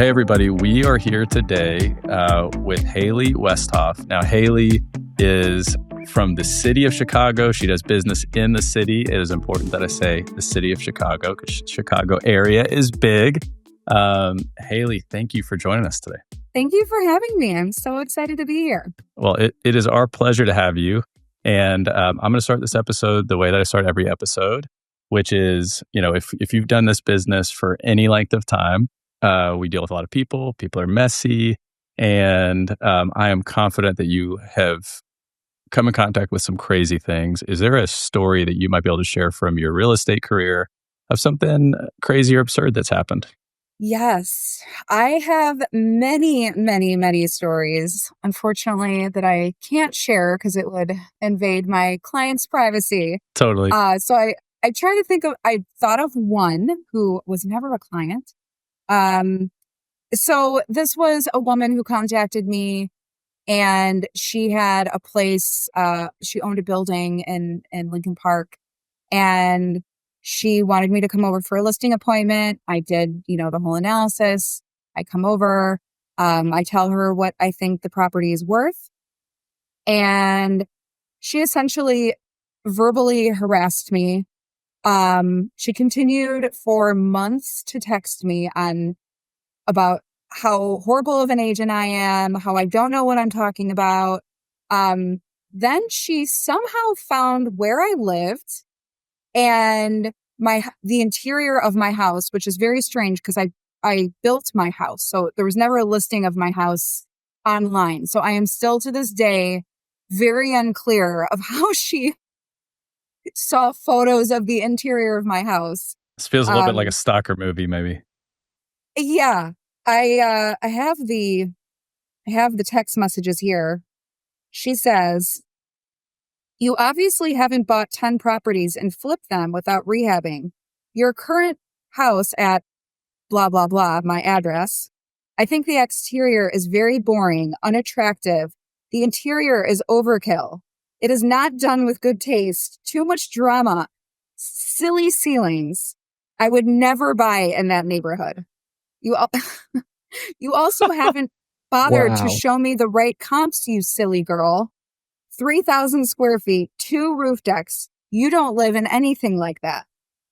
Hey, everybody. We are here today with Hayley Westhoff. Now, Hayley is from the city of Chicago. She does business in the city. It is important that I say the city of Chicago because Chicago area is big. Hayley, thank you for joining us today. Thank you for having me. I'm so excited to be here. Well, it is our pleasure to have you. And I'm going to start this episode the way that I start every episode, which is, if you've done this business for any length of time, we deal with a lot of people. People are messy. And I am confident that you have come in contact with some crazy things. Is there a story that you might be able to share from your real estate career of something crazy or absurd that's happened? Yes, I have many, many, many stories, unfortunately, that I can't share because it would invade my client's privacy. Totally. So I try to think of, I thought of one who was never a client. So this was a woman who contacted me, and she had a place, she owned a building in Lincoln Park, and she wanted me to come over for a listing appointment. I did, the whole analysis. I come over, I tell her what I think the property is worth. And she essentially verbally harassed me. She continued for months to text me about how horrible of an agent I am, how I don't know what I'm talking about. Then she somehow found where I lived and the interior of my house, which is very strange because I built my house. So there was never a listing of my house online. So I am still to this day very unclear of how she saw photos of the interior of my house. This feels a little bit like a stalker movie, maybe. Yeah. I have the text messages here. She says, "You obviously haven't bought 10 properties and flipped them without rehabbing. Your current house at blah, blah, blah, my address. I think the exterior is very boring, unattractive. The interior is overkill. It is not done with good taste. Too much drama. Silly ceilings. I would never buy in that neighborhood. You also haven't bothered to show me the right comps, you silly girl. 3,000 square feet, 2 roof decks. You don't live in anything like that.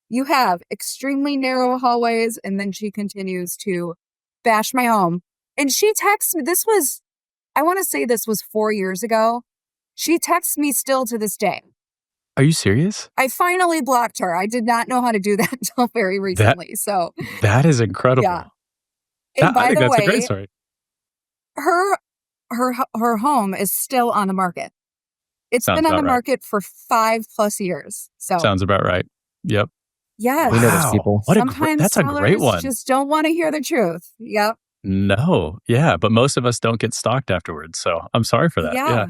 You have extremely narrow hallways." And then she continues to bash my home. And she texts me, I want to say this was 4 years ago. She texts me still to this day. Are you serious? I finally blocked her. I did not know how to do that until very recently. That is incredible. Yeah. And by the way, a great story. Her home is still on the market. It's been on the market for 5+ years. So sounds about right. Yep. Yes. We know those people. Sometimes that's a great one. Just don't want to hear the truth. Yep. No. Yeah. But most of us don't get stalked afterwards. So I'm sorry for that. Yeah.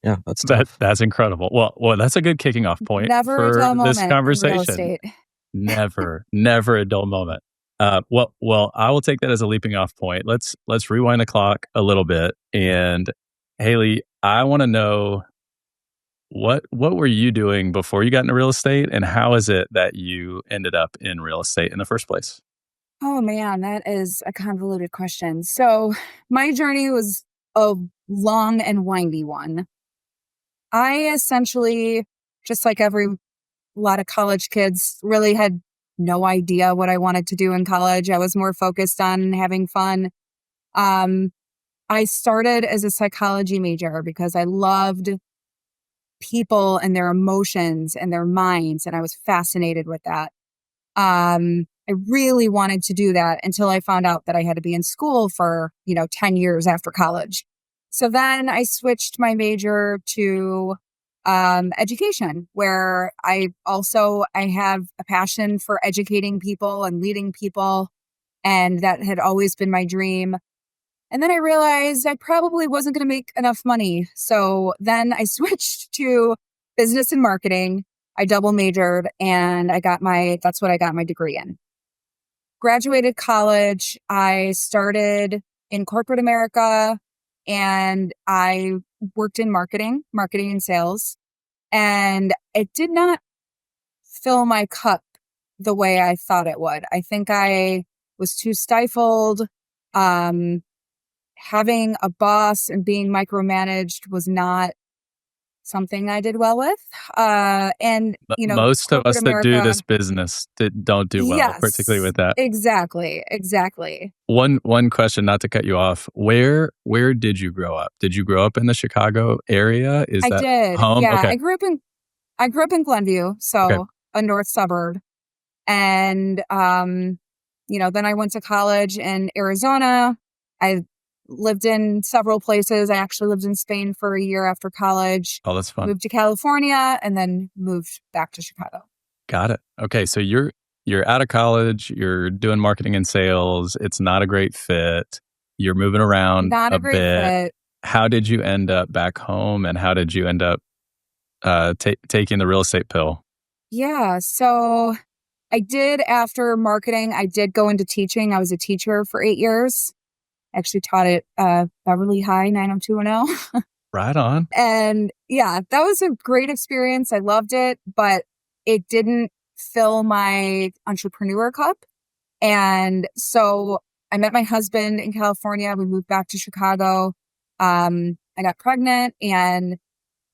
That's incredible. Well, that's a good kicking off point Never a dull moment this conversation. In real estate. Never a dull moment. Well, I will take that as a leaping off point. Let's rewind the clock a little bit. And Hayley, I want to know what were you doing before you got into real estate, and how is it that you ended up in real estate in the first place? Oh man, that is a convoluted question. So my journey was a long and windy one. I essentially, just like a lot of college kids, really had no idea what I wanted to do in college. I was more focused on having fun. I started as a psychology major because I loved people and their emotions and their minds, and I was fascinated with that. I really wanted to do that until I found out that I had to be in school for, 10 years after college. So then I switched my major to education, where I have a passion for educating people and leading people. And that had always been my dream. And then I realized I probably wasn't going to make enough money. So then I switched to business and marketing. I double majored, and that's what I got my degree in. Graduated college. I started in corporate America, and I worked in marketing and sales. And it did not fill my cup the way I thought it would. I think I was too stifled. Having a boss and being micromanaged was not something I did well with. And, Most of corporate us that do America. this business don't do well, particularly Yes, with that. exactly. One question, not to cut you off. Where did you grow up? Did you grow up in the Chicago area? Is I that did. home? Yeah, Okay. I grew up in Glenview, Okay. so a north suburb. And then I went to college in Arizona. I lived in several places. I actually lived in Spain for a year after college. Oh, that's fun. Moved to California and then moved back to Chicago. Got it. Okay, so you're out of college, you're doing marketing and sales. It's not a great fit. You're moving around Not a a great bit. fit. How did you end up back home, and how did you end up taking the real estate pill? Yeah, so I did, after marketing, I did go into teaching. I was a teacher for 8 years. Actually taught at Beverly High 90210. Right on. And yeah, that was a great experience. I loved it, but it didn't fill my entrepreneur cup. And so I met my husband in California. We moved back to Chicago. I got pregnant, and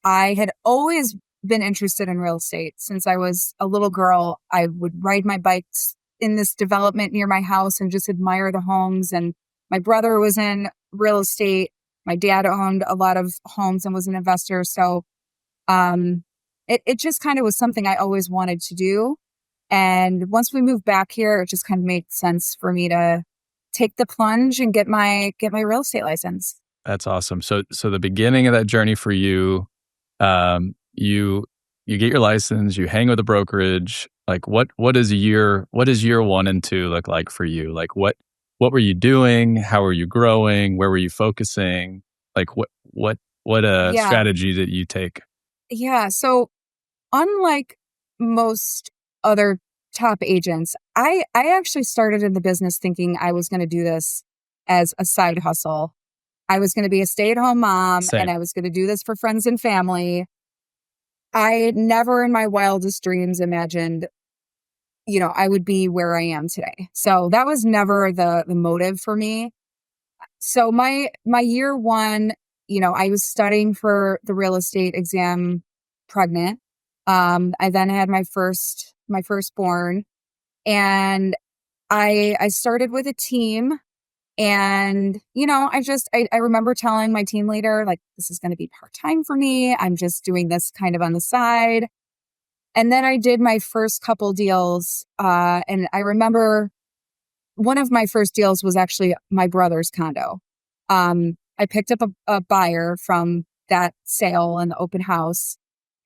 I had always been interested in real estate since I was a little girl. I would ride my bikes in this development near my house and just admire the homes. And my brother was in real estate. My dad owned a lot of homes and was an investor. So it just kind of was something I always wanted to do. And once we moved back here, it just kind of made sense for me to take the plunge and get my real estate license. That's awesome. So the beginning of that journey for you, you get your license, you hang with a brokerage. Like what does year 1 and 2 look like for you? Like what were you doing? How were you growing? Where were you focusing? Like what Yeah. strategy did you take? Yeah. So unlike most other top agents, I actually started in the business thinking I was going to do this as a side hustle. I was going to be a stay-at-home mom, and Same. I was going to do this for friends and family. I never in my wildest dreams imagined, I would be where I am today. So that was never the motive for me. So my year 1, I was studying for the real estate exam pregnant. I then had my firstborn, and I started with a team. And, I remember telling my team leader, like, this is going to be part-time for me. I'm just doing this kind of on the side. And then I did my first couple deals. And I remember one of my first deals was actually my brother's condo. I picked up a buyer from that sale and the open house,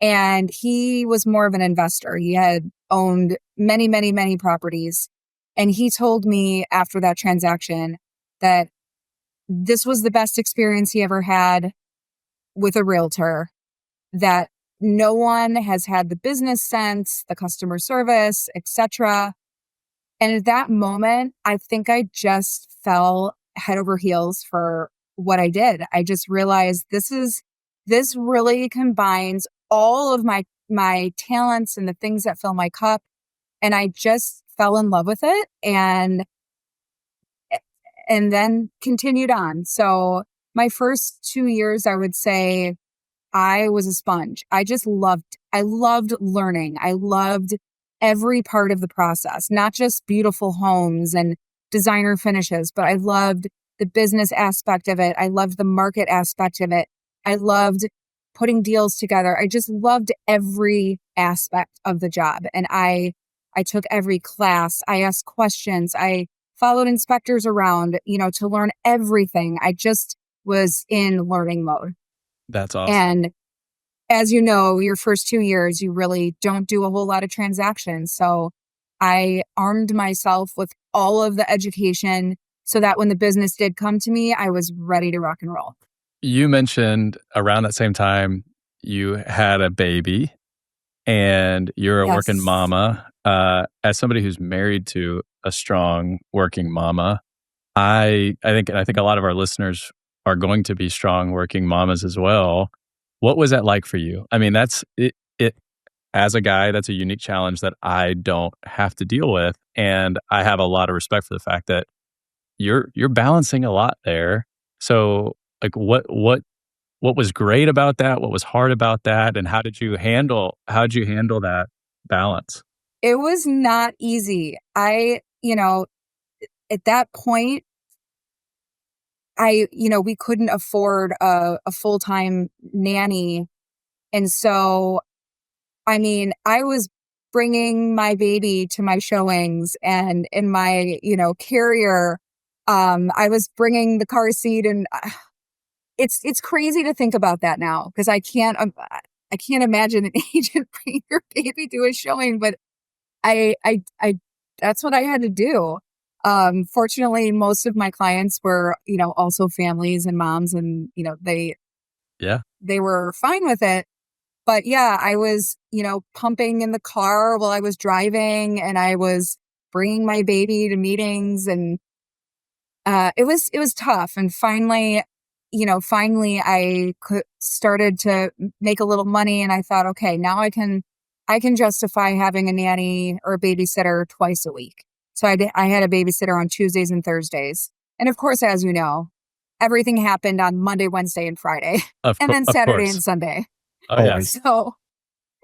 and he was more of an investor. He had owned many, many, many properties. And he told me after that transaction that this was the best experience he ever had with a realtor, that no one has had the business sense, the customer service, etc. And at that moment, I think I just fell head over heels for what I did. I just realized this really combines all of my talents and the things that fill my cup. And I just fell in love with it and then continued on. So my first 2 years, I would say I was a sponge. I loved learning. I loved every part of the process, not just beautiful homes and designer finishes, but I loved the business aspect of it. I loved the market aspect of it. I loved putting deals together. I just loved every aspect of the job. And I took every class. I asked questions. I followed inspectors around, to learn everything. I just was in learning mode. That's awesome. And as you know, your first 2 years, you really don't do a whole lot of transactions. So I armed myself with all of the education so that when the business did come to me, I was ready to rock and roll. You mentioned around that same time you had a baby and you're a working Yes. mama. As somebody who's married to a strong working mama, I think a lot of our listeners are going to be strong working mamas as well. What was that like for you? I mean, that's it. As a guy, that's a unique challenge that I don't have to deal with, and I have a lot of respect for the fact that you're balancing a lot there. So like what was great about that? What was hard about that? And how'd you handle that balance? It was not easy. At that point, we couldn't afford a full-time nanny. And so, I mean, I was bringing my baby to my showings, and in my, carrier, I was bringing the car seat, and it's crazy to think about that now, because I can't imagine an agent bringing your baby to a showing, but I that's what I had to do. Fortunately, most of my clients were, also families and moms, and, Yeah. they were fine with it. But yeah, I was, pumping in the car while I was driving, and I was bringing my baby to meetings, and it was tough. And finally I started to make a little money, and I thought, okay, now I can justify having a nanny or a babysitter twice a week. So I had a babysitter on Tuesdays and Thursdays. And of course, as you know, everything happened on Monday, Wednesday, and Friday, and then Of Saturday course. and Sunday. Oh yeah. Always. So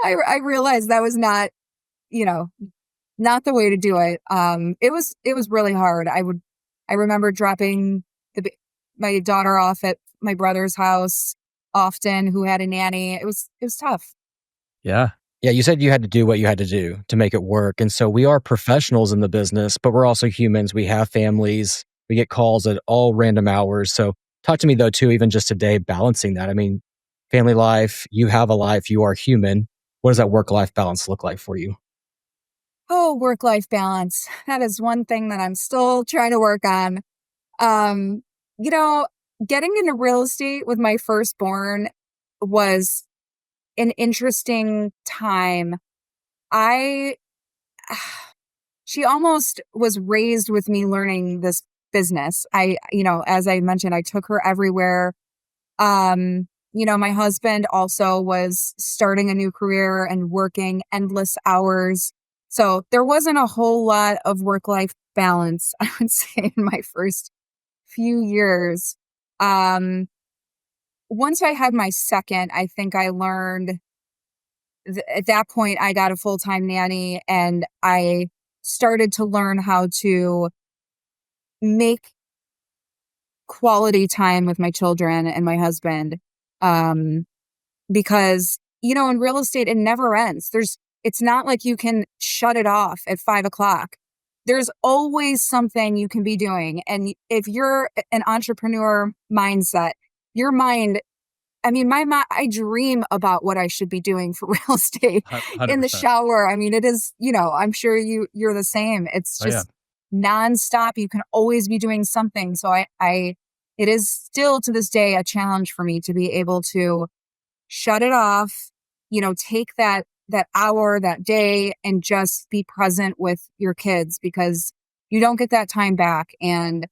I realized that was not, you know, not the way to do it. It was really hard. I remember dropping my daughter off at my brother's house often, who had a nanny. It was tough. Yeah. Yeah, you said you had to do what you had to do to make it work. And so we are professionals in the business, but we're also humans. We have families. We get calls at all random hours. So talk to me though, too, even just today, balancing that. I mean, family life, you have a life, you are human. What does that work-life balance look like for you? Oh, work-life balance. That is one thing that I'm still trying to work on. Um, you know, Getting into real estate with my firstborn was an interesting time. I She almost was raised with me learning this business. As I mentioned, I took her everywhere. My husband also was starting a new career and working endless hours. So there wasn't a whole lot of work-life balance, I would say, in my first few years. Um, Once I had my second, I think I learned at that point, I got a full-time nanny, and I started to learn how to make quality time with my children and my husband. Um, because, in real estate, it never ends. It's not like you can shut it off at 5 o'clock. There's always something you can be doing. And if you're an entrepreneur mindset, your mind, I dream about what I should be doing for real estate in the 100%. shower. I mean, it is, I'm sure you're the same. It's Oh yeah. just nonstop. You can always be doing something. So it is still to this day a challenge for me to be able to shut it off, take that hour, that day, and just be present with your kids, because you don't get that time back. And,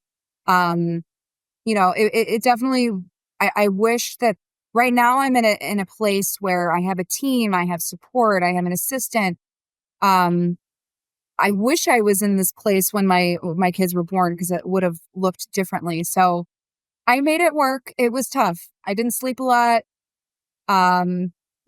it definitely, I wish that right now I'm in a place where I have a team, I have support, I have an assistant. I wish I was in this place when my kids were born, because it would have looked differently. So I made it work. It was tough. I didn't sleep a lot.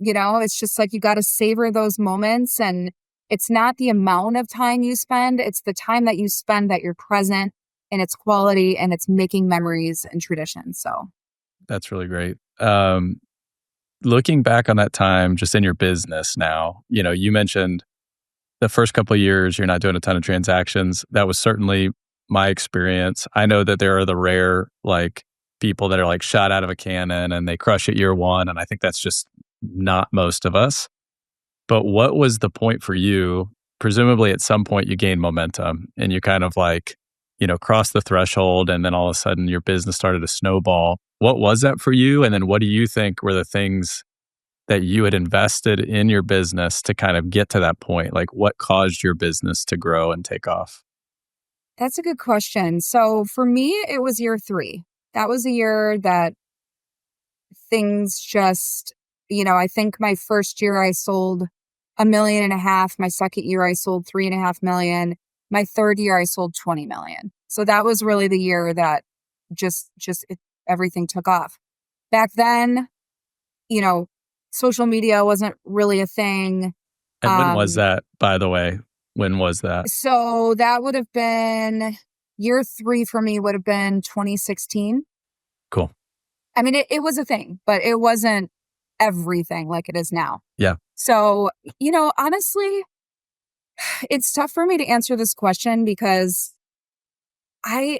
It's just like you got to savor those moments, and it's not the amount of time you spend, it's the time that you spend that you're present, and it's quality, and it's making memories and traditions. So That's really great. Looking back on that time, just in your business now, you mentioned the first couple of years, you're not doing a ton of transactions. That was certainly my experience. I know that there are the rare, like, people that are like shot out of a cannon and they crush it year one. And I think that's just not most of us. But what was the point for you? Presumably at some point you gained momentum and you kind of like, crossed the threshold, and then all of a sudden your business started to snowball. What was that for you? And then what do you think were the things that you had invested in your business to kind of get to that point? Like, what caused your business to grow and take off? that's a good question. So for me, it was year 3. That was a year that things just, I think my first year I sold 1.5 million. My second year I sold 3.5 million. My third year I sold 20 million. So that was really the year that everything took off. Back then, social media wasn't really a thing. And when was that, by the way? When was that? So that would have been year 3 for me, would have been 2016. Cool. I mean, it was a thing, but it wasn't everything like it is now. Yeah. So, honestly, it's tough for me to answer this question because I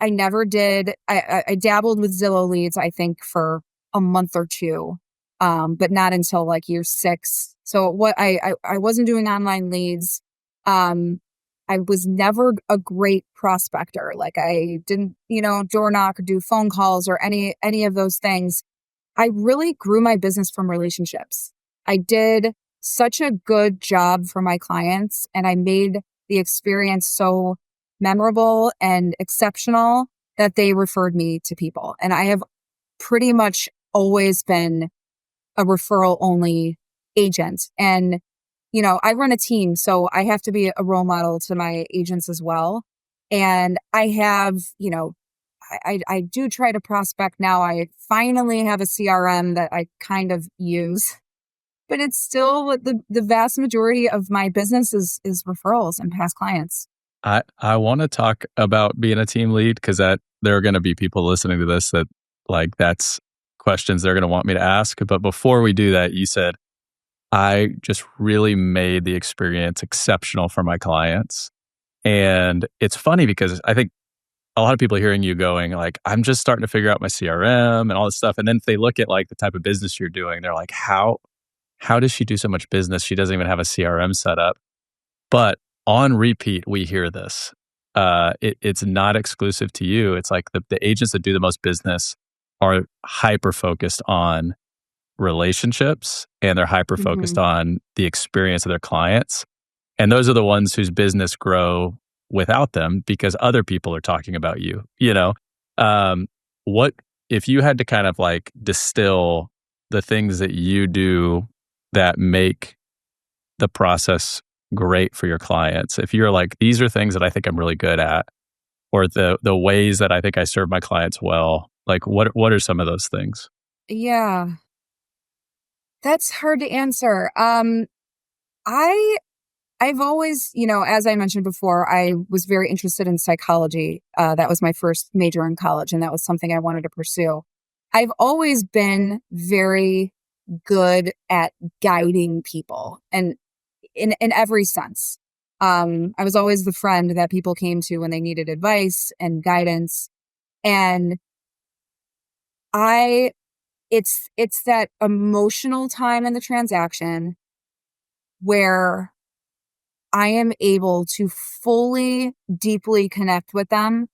never did. I dabbled with Zillow leads, I think, for a month or two, but not until like year 6. So what I wasn't doing online leads. I was never a great prospector. Like I didn't, door knock or do phone calls or any of those things. I really grew my business from relationships. I did such a good job for my clients, and I made the experience so memorable and exceptional that they referred me to people. And I have pretty much always been a referral only agent. And, I run a team, so I have to be a role model to my agents as well. And I have, I do try to prospect now. I finally have a CRM that I kind of use, but it's still the vast majority of my business is referrals and past clients. I want to talk about being a team lead because there are going to be people listening to this that that's questions they're going to want me to ask. But before we do that, you said, I just really made the experience exceptional for my clients. And it's funny because I think a lot of people hearing you going like, I'm just starting to figure out my CRM and all this stuff. And then if they look at like the type of business you're doing, they're like, how does she do so much business? She doesn't even have a CRM set up. But on repeat, we hear this. It's not exclusive to you. It's like the agents that do the most business are hyper focused on relationships and they're hyper focused on the experience of their clients. And those are the ones whose business grow without them because other people are talking about you, what if you had to kind of like distill the things that you do that make the process great for your clients? If you're like, these are things that I think I'm really good at, or the ways that I think I serve my clients well, like what are some of those things? Yeah, that's hard to answer. I've always, as I mentioned before, I was very interested in psychology. That was my first major in college, and that was something I wanted to pursue. I've always been very good at guiding people, and in every sense. I was always the friend that people came to when they needed advice and guidance. And it's that emotional time in the transaction where I am able to fully, deeply connect with them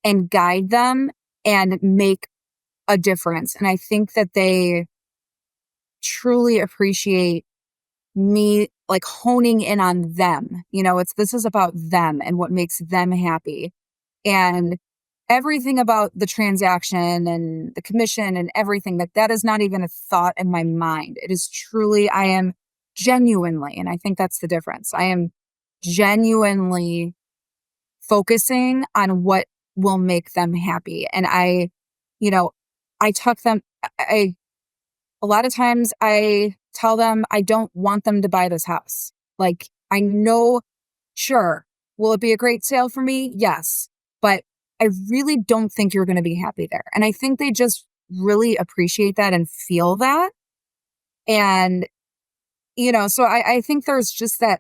and guide them and make a difference. And I think that they truly appreciate me like honing in on them. This is about them and what makes them happy. And everything about the transaction and the commission and everything that is not even a thought in my mind. It is truly, I am genuinely, and I think that's the difference. I am genuinely focusing on what will make them happy. And I tuck them, a lot of times I tell them I don't want them to buy this house. Like, I know, sure, will it be a great sale for me? Yes. But I really don't think you're going to be happy there. And I think they just really appreciate that and feel that. And, so I think there's just that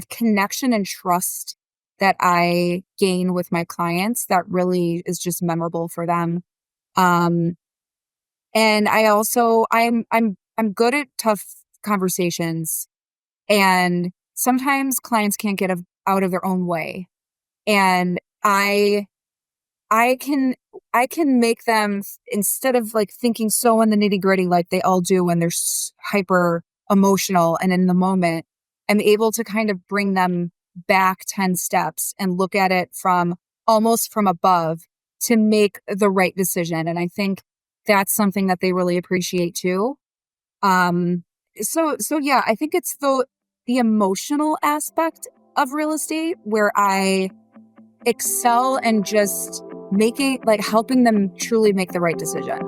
connection and trust that I gain with my clients that really is just memorable for them. And I also, I'm good at tough conversations, and sometimes clients can't get out of their own way. And I can make them, instead of like thinking so in the nitty gritty, like they all do when they're hyper emotional and in the moment, I'm able to kind of bring them back 10 steps and look at it from almost from above to make the right decision. And I think that's something that they really appreciate too. So yeah, I think it's the emotional aspect of real estate where I excel and just helping them truly make the right decision.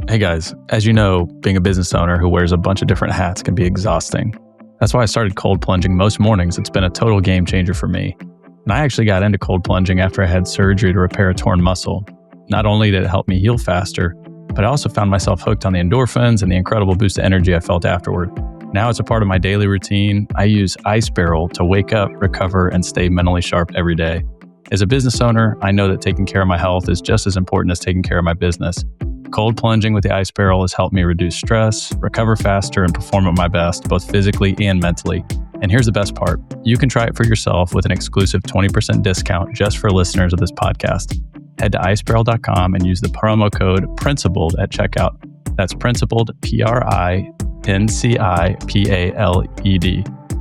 Hey guys, as you know, being a business owner who wears a bunch of different hats can be exhausting. That's why I started cold plunging most mornings. It's been a total game changer for me. And I actually got into cold plunging after I had surgery to repair a torn muscle. Not only did it help me heal faster, but I also found myself hooked on the endorphins and the incredible boost of energy I felt afterward. Now it's a part of my daily routine. I use Ice Barrel to wake up, recover, and stay mentally sharp every day. As a business owner, I know that taking care of my health is just as important as taking care of my business. Cold plunging with the Ice Barrel has helped me reduce stress, recover faster, and perform at my best, both physically and mentally. And here's the best part. You can try it for yourself with an exclusive 20% discount just for listeners of this podcast. Head to icebarrel.com and use the promo code PRINCIPLED at checkout. That's Principled, PRINCIPALED.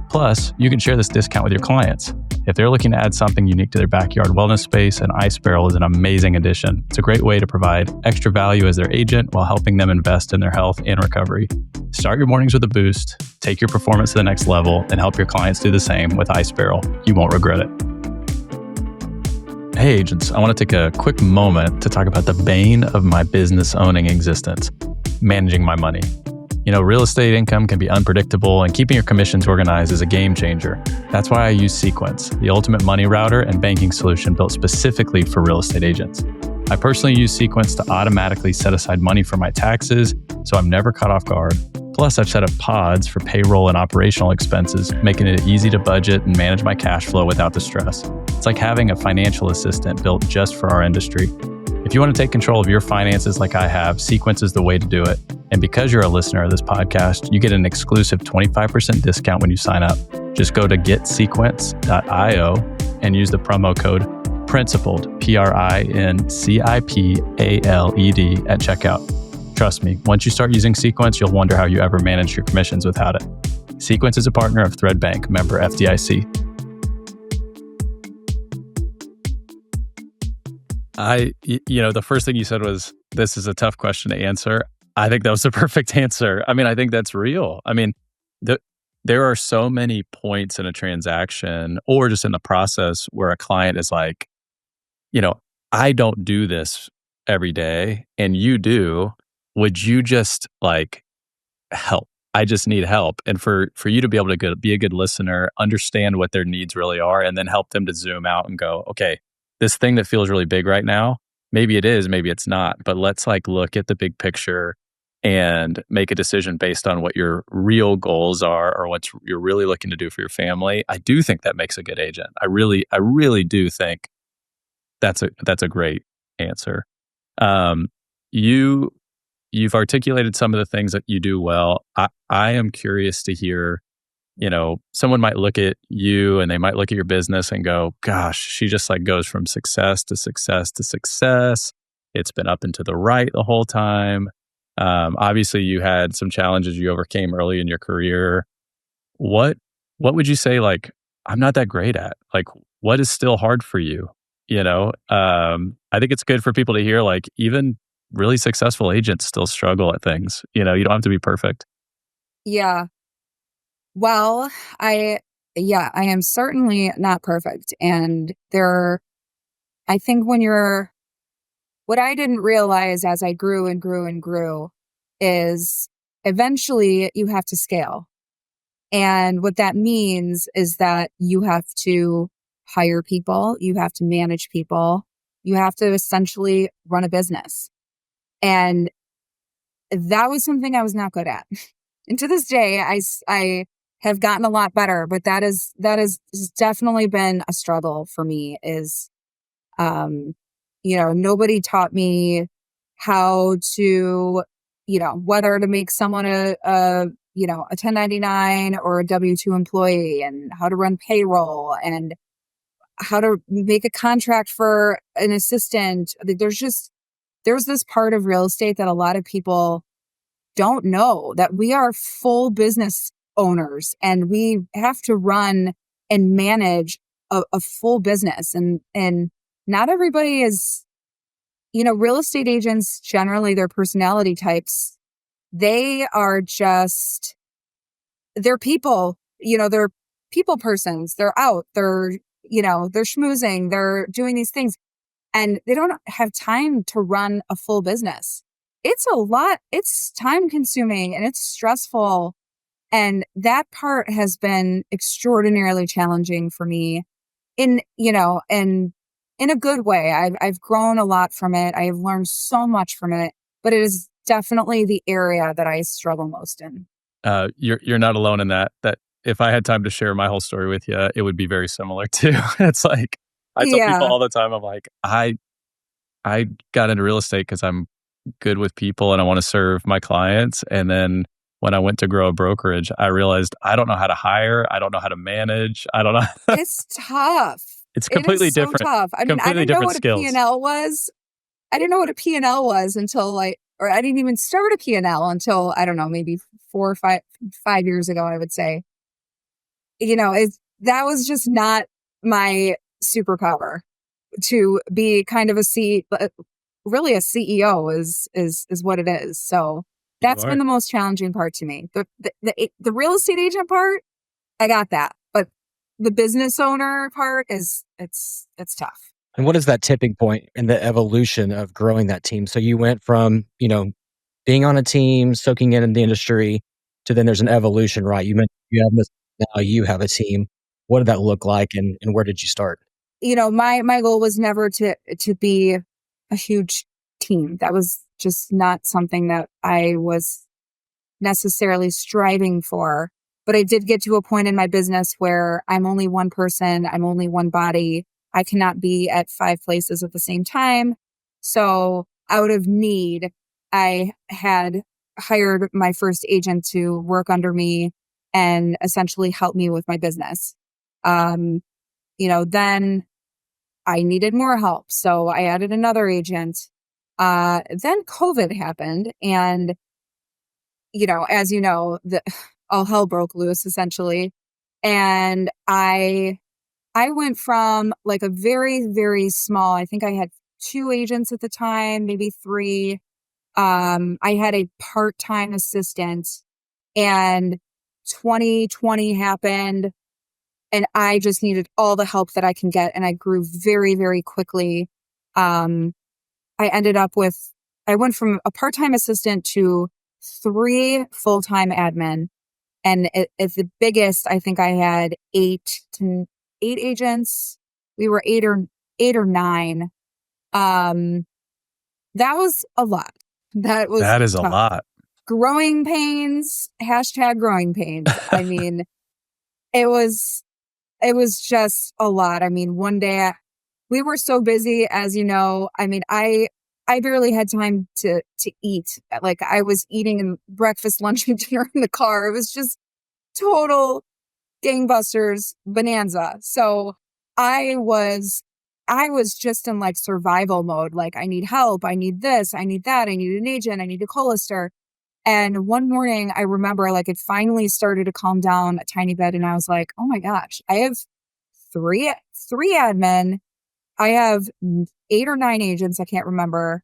Plus, you can share this discount with your clients. If they're looking to add something unique to their backyard wellness space, an Ice Barrel is an amazing addition. It's a great way to provide extra value as their agent while helping them invest in their health and recovery. Start your mornings with a boost, take your performance to the next level, and help your clients do the same with Ice Barrel. You won't regret it. Hey agents, I want to take a quick moment to talk about the bane of my business owning existence, managing my money. You know, real estate income can be unpredictable, and keeping your commissions organized is a game changer. That's why I use Sequence, the ultimate money router and banking solution built specifically for real estate agents. I personally use Sequence to automatically set aside money for my taxes, so I'm never caught off guard. Plus, I've set up pods for payroll and operational expenses, making it easy to budget and manage my cash flow without the stress. It's like having a financial assistant built just for our industry. If you want to take control of your finances like I have, Sequence is the way to do it. And because you're a listener of this podcast, you get an exclusive 25% discount when you sign up. Just go to getsequence.io and use the promo code PRINCIPLED, PRINCIPALED at checkout. Trust me, once you start using Sequence, you'll wonder how you ever managed your commissions without it. Sequence is a partner of Thread Bank, member FDIC. The first thing you said was, this is a tough question to answer. I think that was the perfect answer. I mean, I think that's real. I mean, there are so many points in a transaction or just in the process where a client is like, I don't do this every day and you do. Would you just help? I just need help. And for you to be able to be a good listener, understand what their needs really are, and then help them to zoom out and go, okay, this thing that feels really big right now, maybe it is, maybe it's not, but let's look at the big picture and make a decision based on what your real goals are or what you're really looking to do for your family. I do think that makes a good agent. I really do think that's a great answer. You've articulated some of the things that you do well. I am curious to hear, someone might look at you and they might look at your business and go, gosh, she just goes from success to success to success. It's been up and to the right the whole time. Obviously you had some challenges you overcame early in your career. What would you say, I'm not that great at? What is still hard for you? I think it's good for people to hear, even really successful agents still struggle at things. You don't have to be perfect. Yeah. Well, I am certainly not perfect. And I think what I didn't realize as I grew and grew and grew is eventually you have to scale. And what that means is that you have to hire people, you have to manage people, you have to essentially run a business. And that was something I was not good at. And to this day, I have gotten a lot better, but that has definitely been a struggle for me nobody taught me how to, whether to make someone a 1099 or a W-2 employee, and how to run payroll and how to make a contract for an assistant. There's this part of real estate that a lot of people don't know, that we are full business owners and we have to run and manage a full business. And not everybody is, real estate agents, generally their personality types, they're people they're people persons. They're out. They're schmoozing. They're doing these things, and they don't have time to run a full business. It's a lot. It's time consuming and it's stressful. And that part has been extraordinarily challenging for me and in a good way. I've grown a lot from it. I have learned so much from it, but it is definitely the area that I struggle most in. You're not alone in that. That if I had time to share my whole story with you, it would be very similar too. It's like I tell people Yeah, all the time, I'm like, I got into real estate because I'm good with people and I want to serve my clients. And then when I went to grow a brokerage, I realized I don't know how to hire, I don't know how to manage, I don't know. it's tough. It's It is completely so different, tough. I mean, I completely didn't know different what a skills. P&L was. I didn't know what a P&L was until or I didn't even start a P&L until, I don't know, maybe 4 or 5 years ago, I would say. That was just not my superpower to be kind of really a CEO is what it is. So You that's been are. the most challenging part to me. The real estate agent part, I got that, but the business owner part it's tough. And what is that tipping point in the evolution of growing that team? So you went from, being on a team, soaking in the industry, to then there's an evolution, right? You mentioned you have this, now you have a team. What did that look like and where did you start? My goal was never to be a huge team. That was just not something that I was necessarily striving for. But I did get to a point in my business where I'm only one person, I'm only one body. I cannot be at 5 places at the same time. So out of need, I had hired my first agent to work under me and essentially help me with my business. Um, then I needed more help. So I added another agent. Then COVID happened. And, as you know, all hell broke loose essentially. And I went from like a very, very small, I think I had 2 agents at the time, maybe 3. I had a part-time assistant, and 2020 happened. And I just needed all the help that I can get. And I grew very, very quickly. Um, I went from a part-time assistant to 3 full-time admin. And at the biggest, I think I had 8 agents. We were 8 or 9. Um, that was a lot. That was That is a tough. lot. Growing pains, #growing pains. I mean, it was just a lot. I mean, one day we were so busy, as you know. I mean, I barely had time to eat. Like I was eating breakfast, lunch, and dinner in the car. It was just total gangbusters bonanza. So I was just in like survival mode. Like I need help. I need this. I need that. I need an agent. I need a colister. And one morning I remember like it finally started to calm down a tiny bit. And I was like, oh my gosh, I have three admin. I have 8 or 9 agents. I can't remember.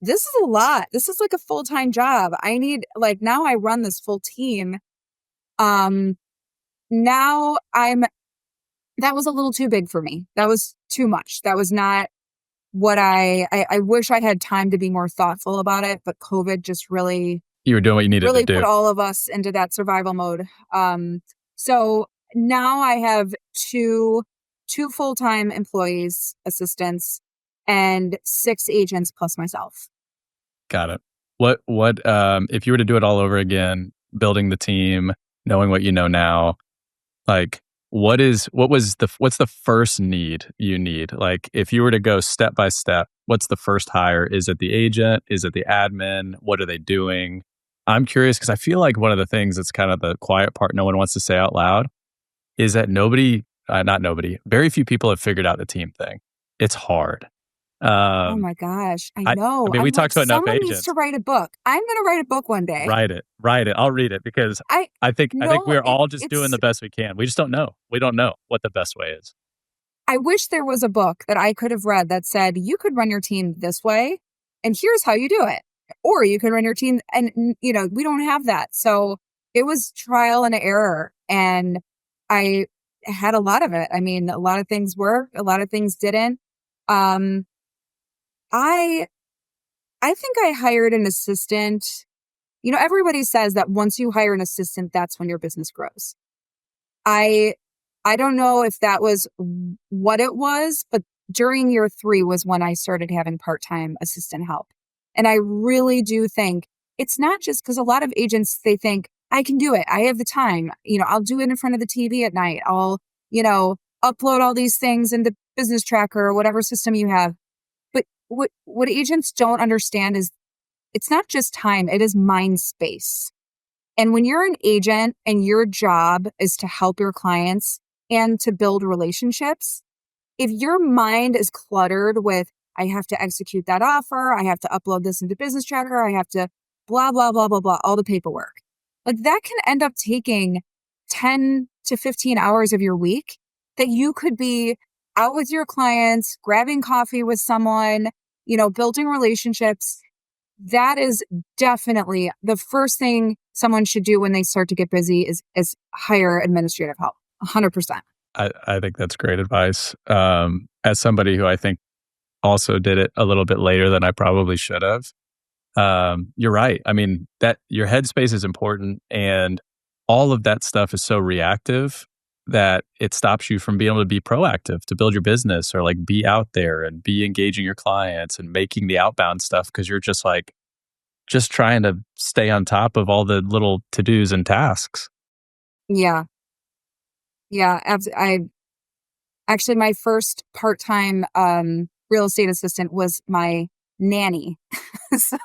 This is a lot. This is like a full-time job. I need now I run this full team. Um, now that was a little too big for me. That was too much. That was not what I wish I had time to be more thoughtful about it, but COVID just really You were doing what you needed to put do. all of us into that survival mode. So now I have two full-time employees, assistants, and 6 agents plus myself. Got it. What if you were to do it all over again, building the team, knowing what you know now, like what's the first need you need? Like if you were to go step by step, what's the first hire? Is it the agent? Is it the admin? What are they doing? I'm curious because I feel like one of the things that's kind of the quiet part no one wants to say out loud is that very few people have figured out the team thing. It's hard. Oh Um, my gosh, I I know. mean, I'm we like, talked about enough someone needs agents. to write a book. I'm going to write a book one day. Write it. I'll read it because I I think no, we're all just doing it's the best we can. We just don't know. We don't know what the best way is. I wish there was a book that I could have read that said, you could run your team this way, and here's how you do it. Or you could run your team, and we don't have that. So it was trial and error. And I had a lot of it. I mean, a lot of things worked, a lot of things didn't. Um, I think I hired an assistant. Everybody says that once you hire an assistant, that's when your business grows. I I don't know if that was what it was, but during year 3 was when I started having part-time assistant help. And I really do think it's not just because a lot of agents, they think, I can do it. I have the time. I'll do it in front of the TV at night. I'll, upload all these things into Business Tracker or whatever system you have. But what agents don't understand is it's not just time, it is mind space. And when you're an agent and your job is to help your clients and to build relationships, if your mind is cluttered with, I have to execute that offer, I have to upload this into Business Tracker, I have to blah, blah, blah, blah, blah, all the paperwork, like that can end up taking 10 to 15 hours of your week that you could be out with your clients, grabbing coffee with someone, building relationships. That is definitely the first thing someone should do when they start to get busy is hire administrative help. 100%. I think that's great advice. As somebody who I think also did it a little bit later than I probably should have. You're right. I mean, that your headspace is important, and all of that stuff is so reactive that it stops you from being able to be proactive to build your business or like be out there and be engaging your clients and making the outbound stuff because you're just trying to stay on top of all the little to-dos and tasks. Yeah. Yeah. Actually, my first part-time real estate assistant was my nanny. So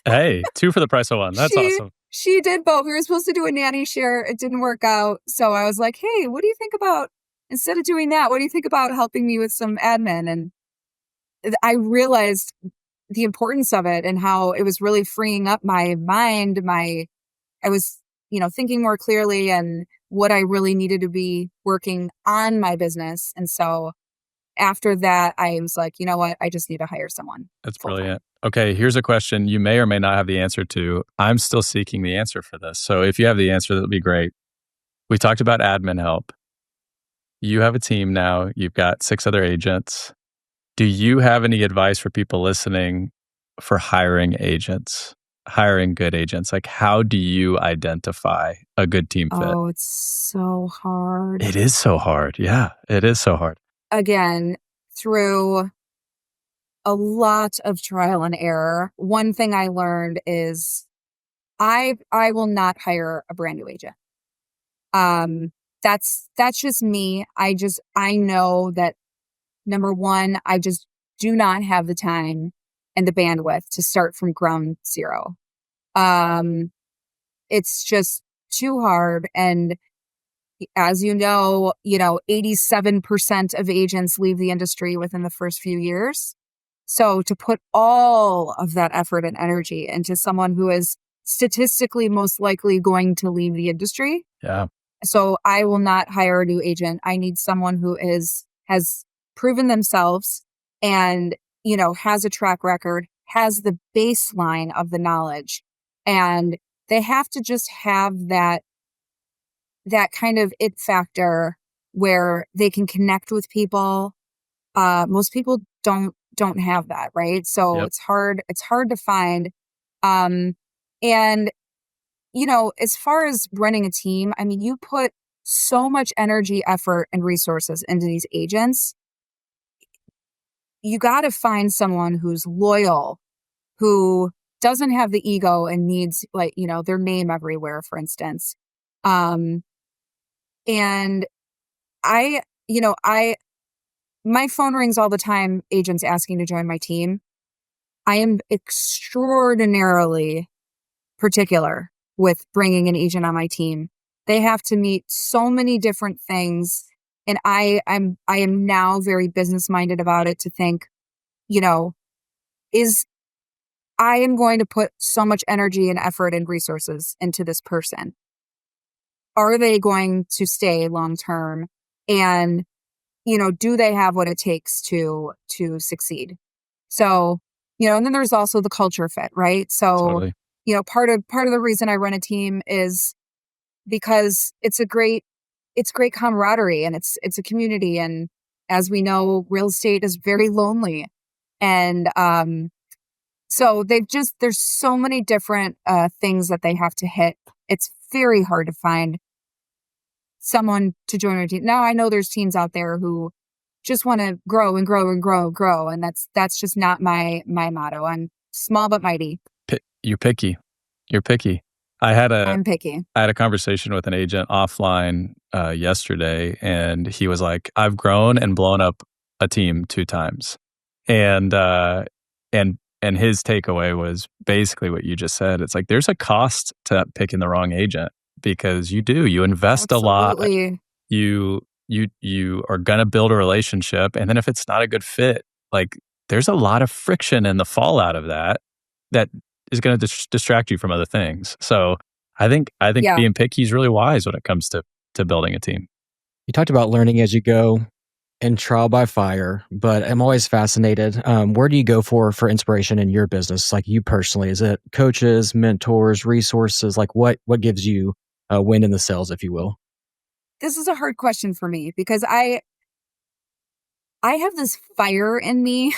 Hey, 2 for the price of 1. That's awesome. she did both. We were supposed to do a nanny share. It didn't work out. So I was like, hey, what do you think about, instead of doing that, what do you think about helping me with some admin? And I realized the importance of it and how it was really freeing up my mind. I was, thinking more clearly and what I really needed to be working on my business. And so after that, I was like, you know what? I just need to hire someone. That's Full-time. brilliant. Okay, here's a question you may or may not have the answer to. I'm still seeking the answer for this. So if you have the answer, that would be great. We talked about admin help. You have a team now. You've got 6 other agents. Do you have any advice for people listening for hiring agents, hiring good agents? Like, how do you identify a good team fit? Oh, it's so hard. It is so hard. Yeah, it is so hard. Again, through a lot of trial and error, one thing I learned is I will not hire a brand new agent. That's just me. I know that, number one, I just do not have the time and the bandwidth to start from ground zero. It's just too hard. And as you know, 87% of agents leave the industry within the first few years. So to put all of that effort and energy into someone who is statistically most likely going to leave the industry. Yeah. So I will not hire a new agent. I need someone who has proven themselves and, has a track record, has the baseline of the knowledge. And they have to just have that kind of it factor where they can connect with people. Most people don't have that, right? So Yep. it's hard to find. And as far as running a team, I mean, you put so much energy, effort, and resources into these agents. You got to find someone who's loyal, who doesn't have the ego and needs their name everywhere, for instance. And my phone rings all the time, agents asking to join my team. I am extraordinarily particular with bringing an agent on my team. They have to meet so many different things. And I am now very business minded about it to think, I am going to put so much energy and effort and resources into this person. Are they going to stay long term? And, do they have what it takes to succeed? So, and then there's also the culture fit, right? So, Totally. part of the reason I run a team is because it's great camaraderie, and it's a community. And as we know, real estate is very lonely. And so there's so many different things that they have to hit. It's very hard to find someone to join our team. Now I know there's teams out there who just want to grow and grow and grow and grow. And that's just not my motto. I'm small but mighty. You're picky. You're picky. I'm picky. I had a conversation with an agent offline yesterday, and he was like, "I've grown and blown up a team 2 times," and his takeaway was basically what you just said. It's like there's a cost to picking the wrong agent, because you invest Absolutely. a lot. You are gonna build a relationship, and then if it's not a good fit, like there's a lot of friction in the fallout of that is going to distract you from other things. So I think Yeah. being picky is really wise when it comes to building a team. You talked about learning as you go and trial by fire, but I'm always fascinated. Where do you go for inspiration in your business? Like you personally, is it coaches, mentors, resources? Like what gives you a wind in the sails, if you will? This is a hard question for me because I have this fire in me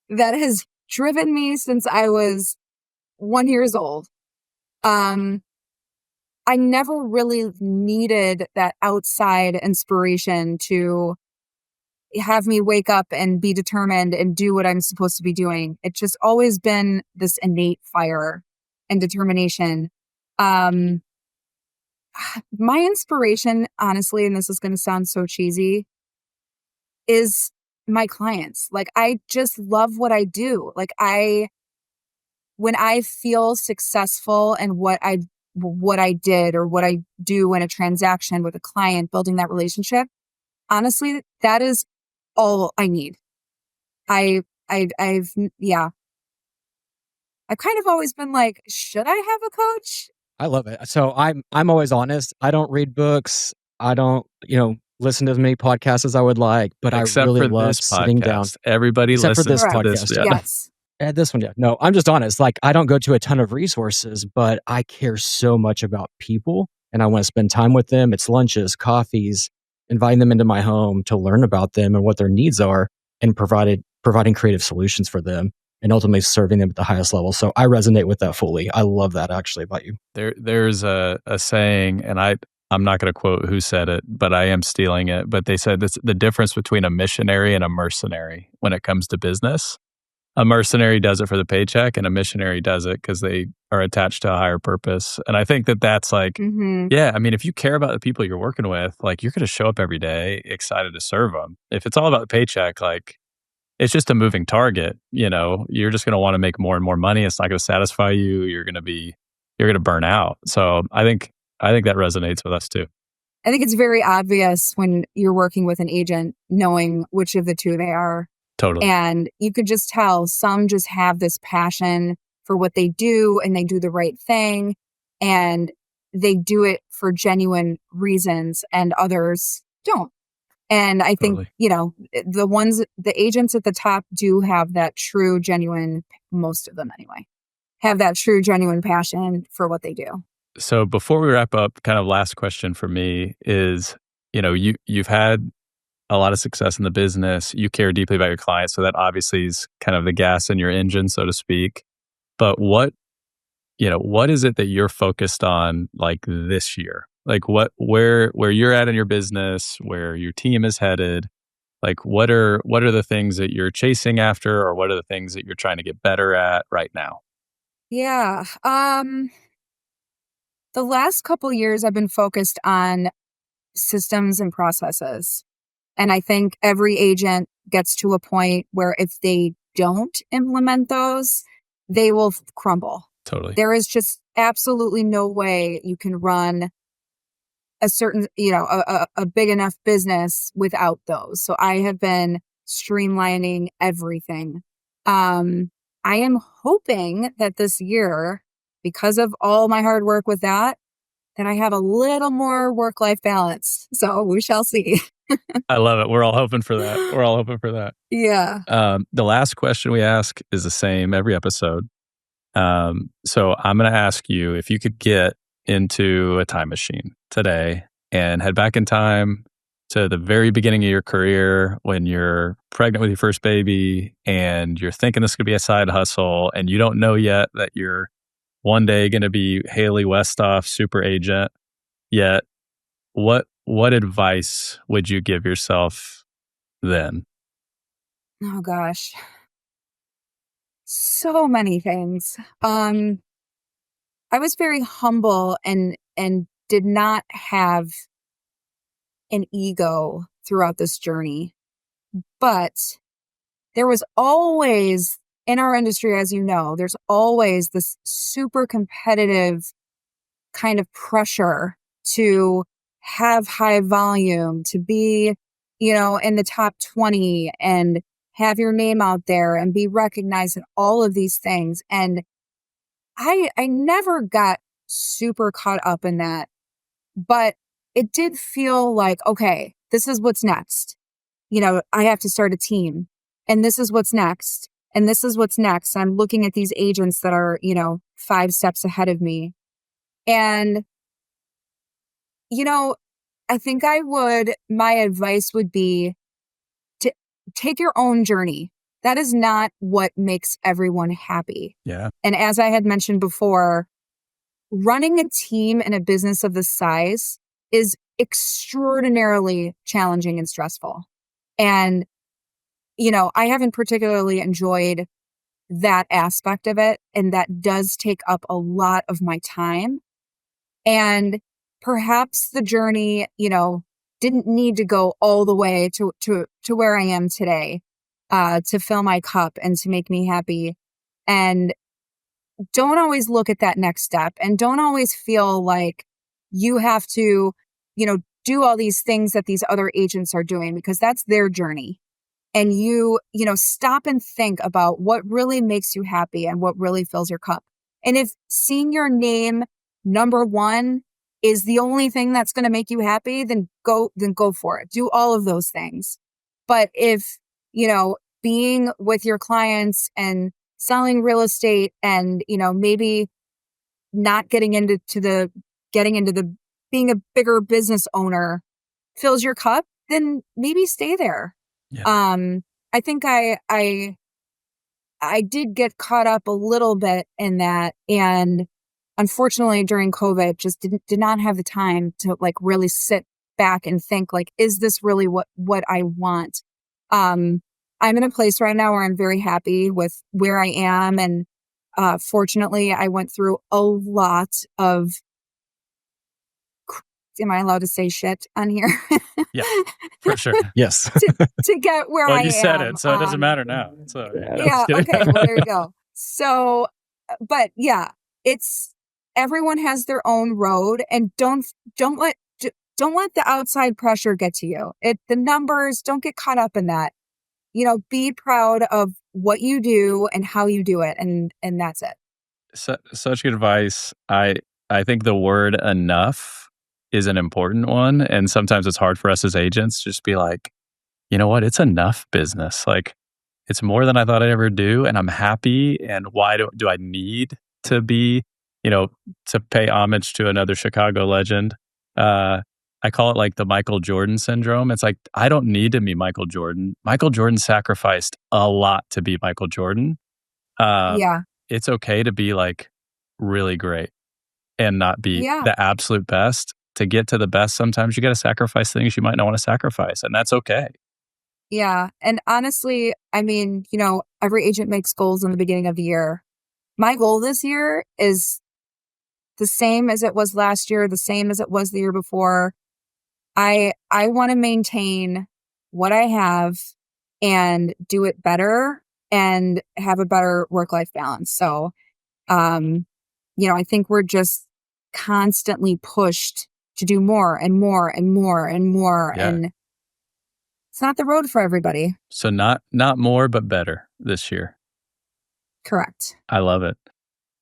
that has driven me since I was 1 year old. I never really needed that outside inspiration to have me wake up and be determined and do what I'm supposed to be doing. It's just always been this innate fire and determination. My inspiration, honestly, and this is going to sound so cheesy, is my clients. Like, I just love what I do. Like, when I feel successful in what I did or what I do in a transaction with a client, building that relationship, honestly, that is all I need. I've kind of always been like, should I have a coach? I love it. So I'm always honest. I don't read books. I don't, listen to as many podcasts as I would like, but Except I really for love this sitting down. podcast. Everybody Except for listens this to this. podcast. Yeah. Yes. This one, yeah. No, I'm just honest. Like, I don't go to a ton of resources, but I care so much about people and I want to spend time with them. It's lunches, coffees, inviting them into my home to learn about them and what their needs are, and providing creative solutions for them, and ultimately serving them at the highest level. So I resonate with that fully. I love that actually about you. There's a saying, and I'm not going to quote who said it, but I am stealing it. But they said that's the difference between a missionary and a mercenary when it comes to business. A mercenary does it for the paycheck, and a missionary does it because they are attached to a higher purpose. And I think that's like, yeah, I mean, if you care about the people you're working with, like you're going to show up every day excited to serve them. If it's all about the paycheck, like it's just a moving target. You're just going to want to make more and more money. It's not going to satisfy you. You're going to burn out. So I think that resonates with us too. I think it's very obvious when you're working with an agent, knowing which of the two they are. Totally. And you could just tell some just have this passion for what they do, and they do the right thing, and they do it for genuine reasons, and others don't. And I think, the agents at the top do have that true, genuine, most of them anyway, have that true, genuine passion for what they do. So before we wrap up, kind of last question for me is, you've had a lot of success in the business. You care deeply about your clients. So that obviously is kind of the gas in your engine, so to speak. But what is it that you're focused on like this year? Like where you're at in your business, where your team is headed, like what are the things that you're chasing after, or what are the things that you're trying to get better at right now? Yeah. The last couple years I've been focused on systems and processes. And I think every agent gets to a point where if they don't implement those, they will crumble. Totally. There is just absolutely no way you can run a certain, a big enough business without those. So I have been streamlining everything. I am hoping that this year, because of all my hard work with that I have a little more work-life balance. So we shall see. I love it. We're all hoping for that. Yeah. The last question we ask is the same every episode. So I'm going to ask you if you could get into a time machine today and head back in time to the very beginning of your career when you're pregnant with your first baby and you're thinking this could be a side hustle and you don't know yet that you're one day going to be Hayley Westhoff, super agent, yet what advice would you give yourself then? Oh gosh. So many things. I was very humble and did not have an ego throughout this journey. But there was always in our industry, as you know, there's always this super competitive kind of pressure to have high volume, to be, in the top 20 and have your name out there and be recognized in all of these things. And I never got super caught up in that, but it did feel like, okay, this is what's next. I have to start a team and this is what's next. And this is what's next. I'm looking at these agents that are, 5 steps ahead of me. And, I think my advice would be to take your own journey. That is not what makes everyone happy. Yeah. And as I had mentioned before, running a team in a business of this size is extraordinarily challenging and stressful. And, I haven't particularly enjoyed that aspect of it. And that does take up a lot of my time. And perhaps the journey, didn't need to go all the way to where I am today, to fill my cup and to make me happy. And don't always look at that next step and don't always feel like you have to, do all these things that these other agents are doing because that's their journey. And stop and think about what really makes you happy and what really fills your cup. And if seeing your name number one is the only thing that's going to make you happy, then go for it. Do all of those things. But if, being with your clients and selling real estate and, maybe not getting into the being a bigger business owner fills your cup, then maybe stay there. Yeah. I think I did get caught up a little bit in that. And unfortunately during COVID, just did not have the time to really sit back and think is this really what I want? I'm in a place right now where I'm very happy with where I am. And, fortunately I went through a lot of, am I allowed to say shit on here? Yeah, for sure. Yes. to get where I am. Well, you said it, so it doesn't matter now. So, yeah. Okay. Well, there you go. So, but yeah, everyone has their own road, and don't let the outside pressure get to you. The numbers, don't get caught up in that. Be proud of what you do and how you do it, and that's it. Such good advice. I think the word enough is an important one. And sometimes it's hard for us as agents to just be like, you know what? It's enough business. It's more than I thought I'd ever do. And I'm happy. And why do I need to be, to pay homage to another Chicago legend? I call it the Michael Jordan syndrome. It's I don't need to be Michael Jordan. Michael Jordan sacrificed a lot to be Michael Jordan. Yeah. It's okay to be really great and not be the absolute best. To get to the best, sometimes you got to sacrifice things you might not want to sacrifice, and that's okay. Yeah. And honestly, I mean, every agent makes goals in the beginning of the year. My goal this year is the same as it was last year, the same as it was the year before. I want to maintain what I have and do it better and have a better work-life balance. So, I think we're just constantly pushed to do more and more and more and more. Yeah. And it's not the road for everybody. So not more, but better this year. Correct. I love it.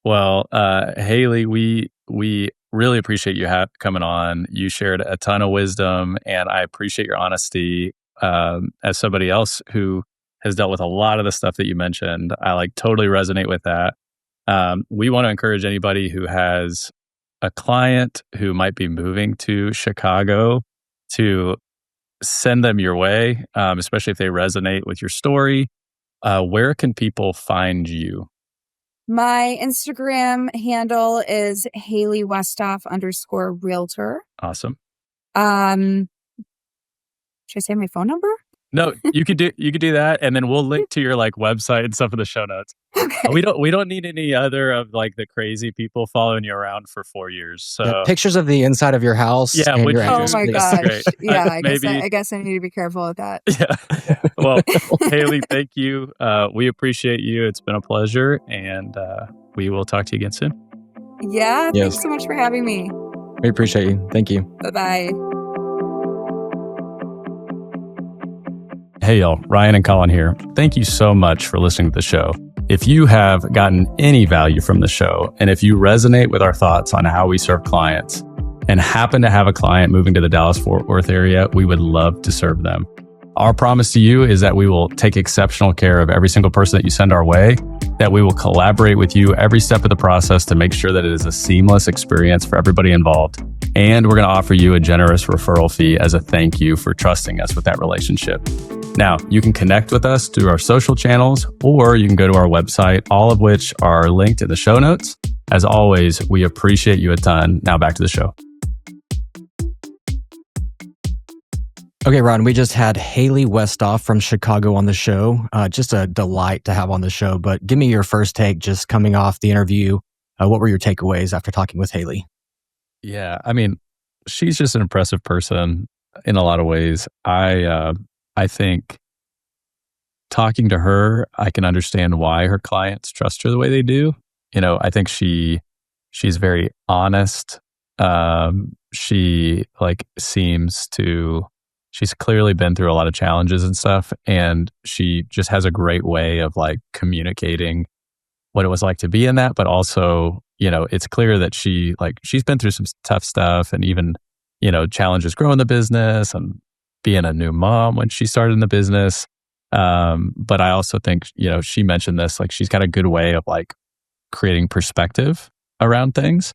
Well, Hayley, we really appreciate you coming on. You shared a ton of wisdom, and I appreciate your honesty. As somebody else who has dealt with a lot of the stuff that you mentioned, I totally resonate with that. We want to encourage anybody who has a client who might be moving to Chicago to send them your way, especially if they resonate with your story, where can people find you? My Instagram handle is Hayley Westhoff _realtor. Awesome. Should I say my phone number? No, you could do that, and then we'll link to your like website and stuff in the show notes. Okay. We don't need any other of like the crazy people following you around for 4 years. So pictures of the inside of your house Yeah, and would your you- Oh address, my please. gosh. Great. Yeah, Maybe- I guess I need to be careful with that. yeah. Well, Hayley, thank you. We appreciate you. It's been a pleasure, and we will talk to you again soon. Yeah, Yes. thanks so much for having me. We appreciate you. Thank you. Bye-bye. Hey, y'all, Ryan and Collin here. Thank you so much for listening to the show. If you have gotten any value from the show, and if you resonate with our thoughts on how we serve clients and happen to have a client moving to the Dallas-Fort Worth area, we would love to serve them. Our promise to you is that we will take exceptional care of every single person that you send our way, that we will collaborate with you every step of the process to make sure that it is a seamless experience for everybody involved. And we're going to offer you a generous referral fee as a thank you for trusting us with that relationship. Now, you can connect with us through our social channels, or you can go to our website, all of which are linked in the show notes. As always, we appreciate you a ton. Now back to the show. Okay, Ron, we just had Hayley Westhoff from Chicago on the show. Just a delight to have on the show. But give me your first take just coming off the interview. What were your takeaways after talking with Hayley? Yeah, I mean, she's just an impressive person in a lot of ways. I think talking to her, I can understand why her clients trust her the way they do. You know, I think she's very honest. She like she's clearly been through a lot of challenges and stuff, and she just has a great way of like communicating what it was like to be in that, but also, you know, it's clear that she's been through some tough stuff, and even, you know, challenges growing the business and being a new mom when she started in the business. But I also think, you know, she mentioned this, like she's got a good way of like creating perspective around things,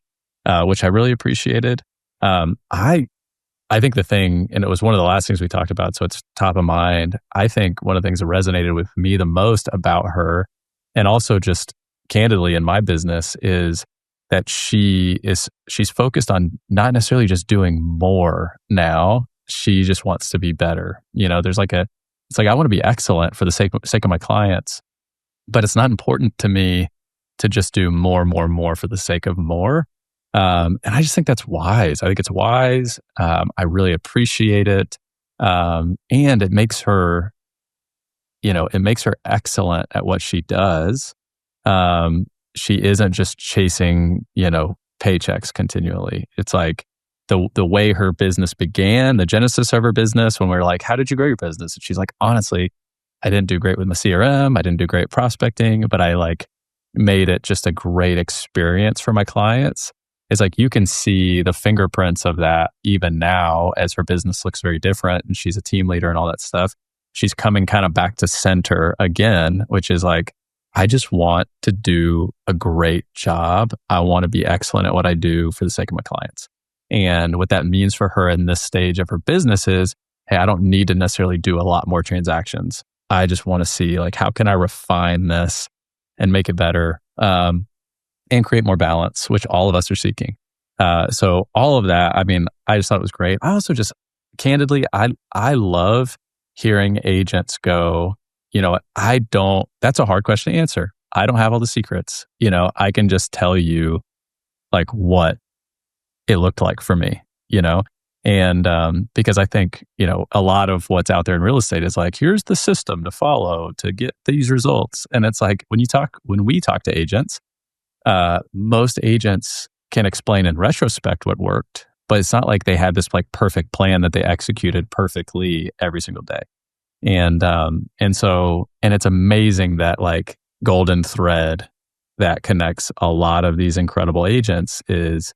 which I really appreciated. I think the thing, and it was one of the last things we talked about, so it's top of mind. I think one of the things that resonated with me the most about her, and also just candidly in my business, is that she's focused on not necessarily just doing more now. She just wants to be better. You know, it's like I want to be excellent for the sake of my clients, but it's not important to me to just do more for the sake of more. And I just think that's wise. I think it's wise. I really appreciate it. And it makes her, you know, excellent at what she does. She isn't just chasing, you know, paychecks continually. It's like the way her business began, the genesis of her business, when we were like, how did you grow your business? And she's like, honestly, I didn't do great with my CRM. I didn't do great prospecting, but I like made it just a great experience for my clients. It's like you can see the fingerprints of that even now as her business looks very different and she's a team leader and all that stuff. She's coming kind of back to center again, which is like, I just want to do a great job. I want to be excellent at what I do for the sake of my clients. And what that means for her in this stage of her business is, hey, I don't need to necessarily do a lot more transactions. I just want to see like, how can I refine this and make it better, and create more balance, which all of us are seeking. So all of that, I mean, I just thought it was great. I also just, candidly, I love hearing agents go, you know, that's a hard question to answer. I don't have all the secrets. You know, I can just tell you like what it looked like for me, you know? And because I think, you know, a lot of what's out there in real estate is like, here's the system to follow to get these results. And it's like, when we talk to agents, most agents can explain in retrospect what worked, but it's not like they had this like perfect plan that they executed perfectly every single day. And it's amazing that like golden thread that connects a lot of these incredible agents is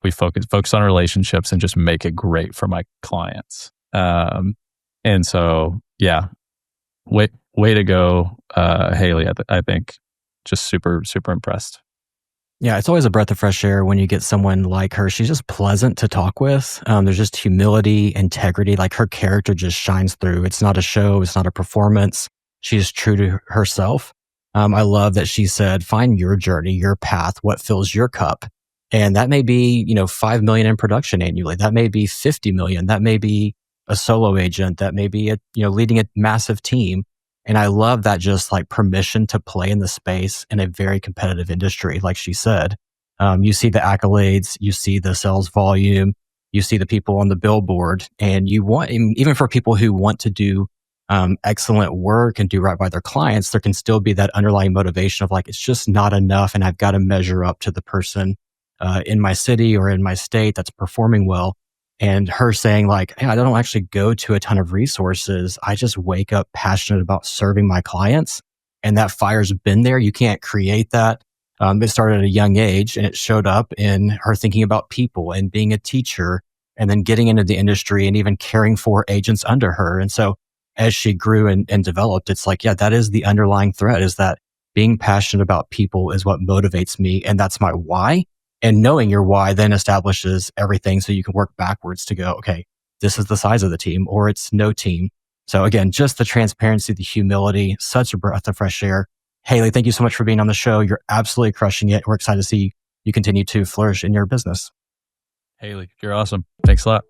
we focus on relationships and just make it great for my clients. And so, yeah, way to go, Hayley. I think just super, super impressed. Yeah, it's always a breath of fresh air when you get someone like her. She's just pleasant to talk with. There's just humility, integrity. Like her character just shines through. It's not a show. It's not a performance. She's true to herself. I love that she said, find your journey, your path, what fills your cup. And that may be, 5 million in production annually. That may be 50 million. That may be a solo agent. That may be, leading a massive team. And I love that just like permission to play in the space in a very competitive industry, like she said. You see the accolades, you see the sales volume, you see the people on the billboard, and you want, even for people who want to do excellent work and do right by their clients, there can still be that underlying motivation of like, it's just not enough. And I've got to measure up to the person in my city or in my state that's performing well. And her saying like, hey, I don't actually go to a ton of resources. I just wake up passionate about serving my clients. And that fire's been there. You can't create that. It started at a young age and it showed up in her thinking about people and being a teacher and then getting into the industry and even caring for agents under her. And so as she grew and developed, it's like, yeah, that is the underlying thread, is that being passionate about people is what motivates me. And that's my why. And knowing your why then establishes everything so you can work backwards to go, okay, this is the size of the team or it's no team. So again, just the transparency, the humility, such a breath of fresh air. Hayley, thank you so much for being on the show. You're absolutely crushing it. We're excited to see you continue to flourish in your business. Hayley, you're awesome. Thanks a lot.